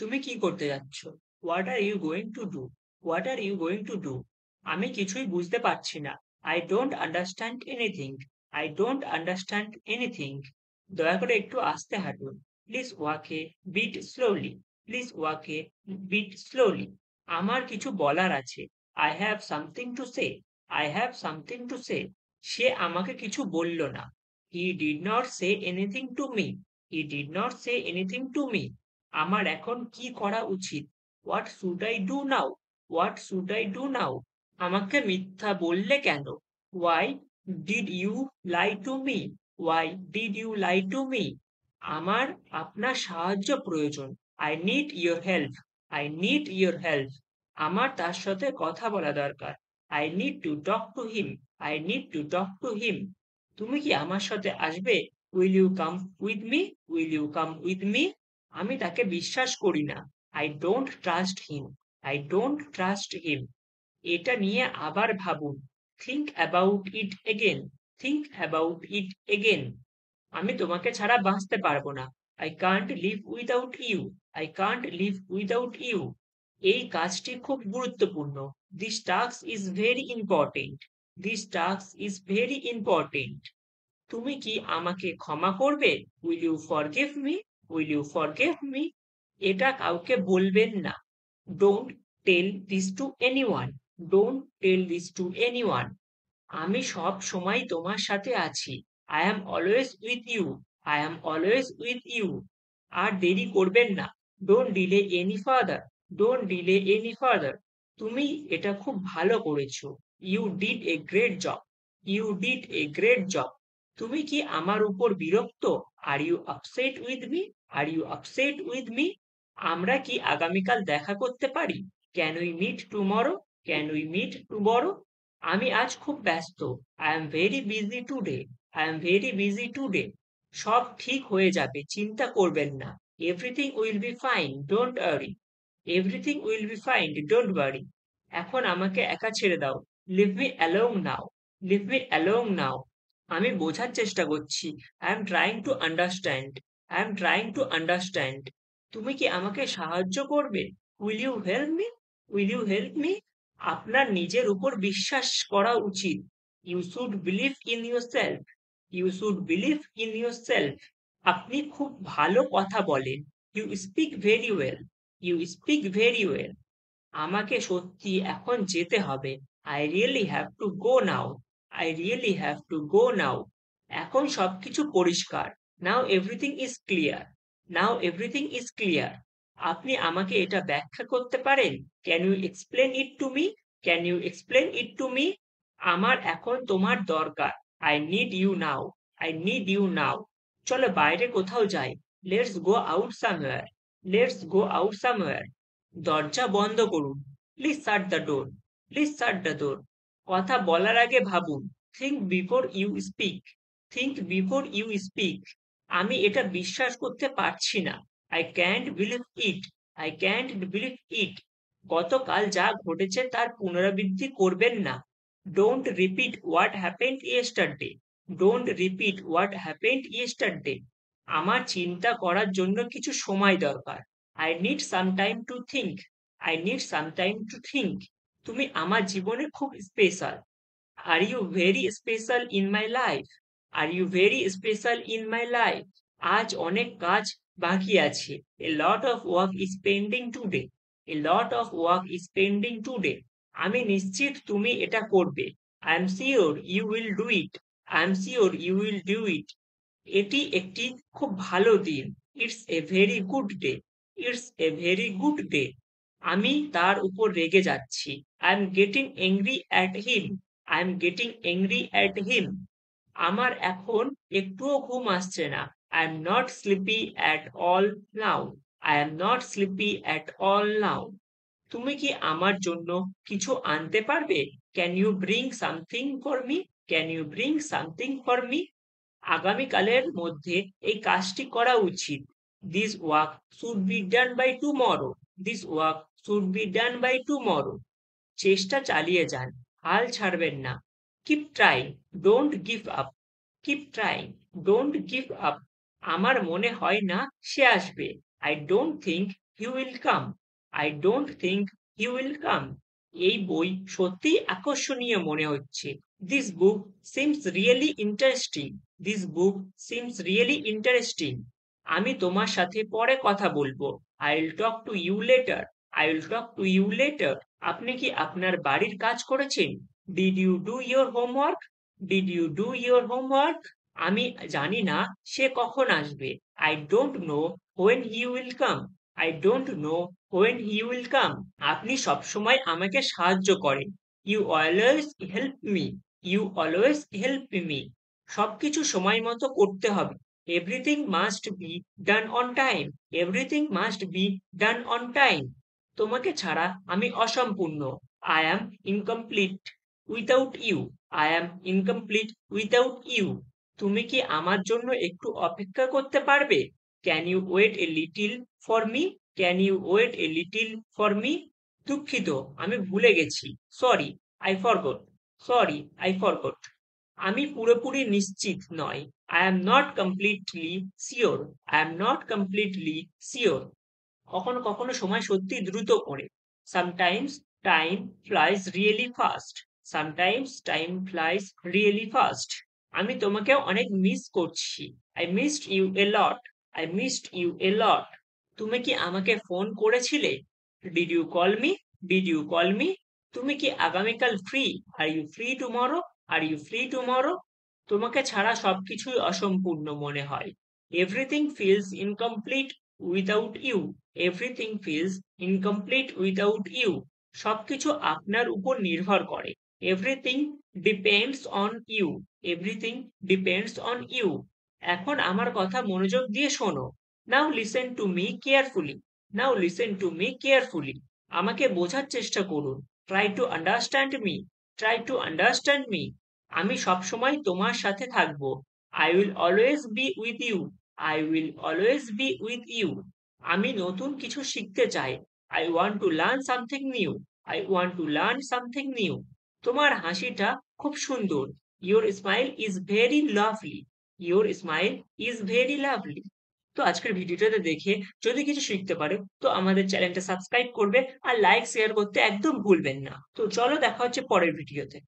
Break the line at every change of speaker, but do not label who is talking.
তুমি কি করতে যাচ্ছ? What are you going to do? What are you going to do? আমি কিছুই বুঝতে পারছি না। I don't understand anything. I don't understand anything. দয়া করে একটু আস্তে হাঁটুন। Please walk a bit slowly. Please walk a bit slowly. আমার কিছু বলার আছে। I have something to say. I have something to say. সে আমাকে কিছু বলল না। He did not say anything to me. He did not say anything to me. আমার এখন কি করা উচিত? What should I do now? What should I do now? আমাকে মিথ্যা বললে কেন? Why did you lie to me? Why did you lie to me? আমার আপনার সাহায্য প্রয়োজন। I need your help. I need your help. আমার তার সাথে কথা বলা দরকার। I need to talk to him. I need to talk to him. তুমি কি আমার সাথে আসবে? Will you come with me? Will you come with me? আমি তাকে বিশ্বাস করি না। I don't trust him. I don't trust him. এটা নিয়ে আবার ভাবুন। Think about it again. Think about it again. আমি তোমাকে ছাড়া বাঁচতে পারবো না। I can't live without you. I can't live without you. এই কাজটি খুব গুরুত্বপূর্ণ। This task is very important. This task is very important. তুমি কি আমাকে ক্ষমা করবে? Will you forgive me? Will you forgive me? এটা কাউকে বলবেন না। Don't tell this to anyone. Don't tell this to anyone. আমি সব সময় তোমার সাথে আছি। I am always with you. I am always with you. আর দেরি করবেন না। Don't delay any further. Don't delay any further. তুমি এটা খুব ভালো করেছো। You did a great job. You did a great job. তুমি কি আমার উপর বিরক্ত? Are you upset with me? Are you upset with me? আমরা কি আগামীকাল দেখা করতে পারি? Can we meet tomorrow? Can we meet tomorrow? আমি আজ খুব ব্যস্ত। I am very busy today. I am very busy today. সব ঠিক হয়ে যাবে, চিন্তা করবেন না। Everything will be fine, don't worry. Everything will be fine, don't worry. এখন আমাকে একা ছেড়ে দাও। Leave me অ্যালোং now. Leave me অ্যালোং now. আমি বোঝার চেষ্টা করছি। I am trying to understand. I am trying to understand. তুমি কি আমাকে সাহায্য করবে? Will you help me? Will you help me? আপনার নিজের উপর বিশ্বাস করা উচিত। You should believe in yourself. You should believe in yourself. আপনি খুব ভালো কথা বলেন। You speak very well. You speak very well. আমাকে সত্যি এখন যেতে হবে। I really have to go now. I really have to go now. এখন সবকিছু পরিষ্কার। Now everything is clear. Now everything is clear. আপনি আমাকে এটা ব্যাখ্যা করতে পারেন? Can you explain it to me? Can you explain it to me? আমার এখন তোমার দরকার। I need you now. I need you now. চলো বাইরে কোথাও যাই। Let's go out somewhere. Let's go out somewhere. দরজা বন্ধ করুন। Please shut the door. Please shut the door. কথা বলার আগে ভাবুন। Think before you speak. Think before you speak. আমি এটা বিশ্বাস করতে পারছি না। I can't believe it. I can't believe it. গতকাল যা ঘটেছে তার পুনরাবৃত্তি করবেন না। Don't repeat what happened yesterday. Don't repeat what happened yesterday. আমার চিন্তা করার জন্য কিছু সময় দরকার। I need some time to think. I need some time to think. তুমি আমার জীবনে খুব special. R you very special in my life. Are you very special in my life. আজ অনেক কাজ বাকি আছে। A lot of work is pending today. A lot of work is pending today. আমি নিশ্চিত তুমি এটা করবে। I am sure you will do it. I am sure you will do it. এটি একটি খুব ভালো দিন। It's a very good day. It's a very good day. আমি তার উপর রেগে যাচ্ছি। I am getting angry at him. I am getting angry at him. আমার এখন একটুও ঘুম আসছে না। I am not sleepy at all now. I am not sleepy at all now. তুমি কি আমার জন্য কিছু আনতে পারবে? Can you bring something for me? Can you bring something for me? আগামীকালের মধ্যে এই কাজটি করা উচিত। This work should be done by tomorrow. This work should be done by tomorrow. চেষ্টা চালিয়ে যান। হাল ছাড়বেন না। Keep trying. Don't give up. Keep trying. Don't give up. আমার মনে হয় না সে আসবে। I don't think he will come. I don't think he will come. এই বই সত্যিই আকর্ষণীয় মনে হচ্ছে। This book seems really interesting. This book seems really interesting. আমি তোমার সাথে পরে কথা বলবো। I'll talk to you later. I'll talk to you later. আপনি কি আপনার বাড়ির কাজ করেছেন? Did you do your homework? Did you do your homework? আমি জানি না সে কখন আসবে। I don't know when he will come. I don't know when he will come. আপনি সবসময় আমাকে সাহায্য করেন। You always help me. You always help me. সবকিছু সময় মতো করতে হবে। Everything must be done on time. Everything must be done on time. তোমাকে ছাড়া আমি অসম্পূর্ণ। I am incomplete without you. I am incomplete without you. তুমি কি আমার জন্য একটু অপেক্ষা করতে পারবে? Can you wait a little for me? Can you wait a little for me? দুঃখিত, আমি ভুলে গেছি। Sorry, I forgot. Sorry, I forgot. আমি পুরোপুরি নিশ্চিত নয়। I am not completely sure. I am not completely sure. কখনো কখনো সময় সত্যি দ্রুত করে। Sometimes time flies really fast. Sometimes time flies really fast. আমি তোমাকে অনেক মিস করছি। I missed you a lot. I missed you a lot. তুমি কি আমাকে ফোন করেছিলে? Did you call me? Did you call me? তুমি কি আগামীকাল free? Are you free tomorrow? Are you free tomorrow? তোমাকে ছাড়া সবকিছুই অসম্পূর্ণ মনে হয়। Everything feels incomplete without you. Everything feels incomplete without you. সবকিছু আপনার উপর নির্ভর করে। Everything depends on you. Everything depends on you. এখন আমার কথা মনোযোগ দিয়ে শোনো। Now listen to me carefully. Now listen to me carefully. আমাকে বোঝার চেষ্টা করুন। Try to understand me. Try to understand me. আমি সবসময় তোমার সাথে থাকবো। I will always be with you. I will always be with you. আমি নতুন কিছু শিখতে চাই। I want to learn something new. I want to learn something new. তোমার হাসিটা খুব সুন্দর। Your smile is very lovely. Your smile is very lovely. তো আজকের ভিডিওটাতে দেখে যদি কিছু শিখতে পারো তো আমাদের চ্যানেলটা সাবস্ক্রাইব করবে আর লাইক শেয়ার করতে একদম ভুলবেন না। তো চলো দেখা হচ্ছে পরের ভিডিওতে।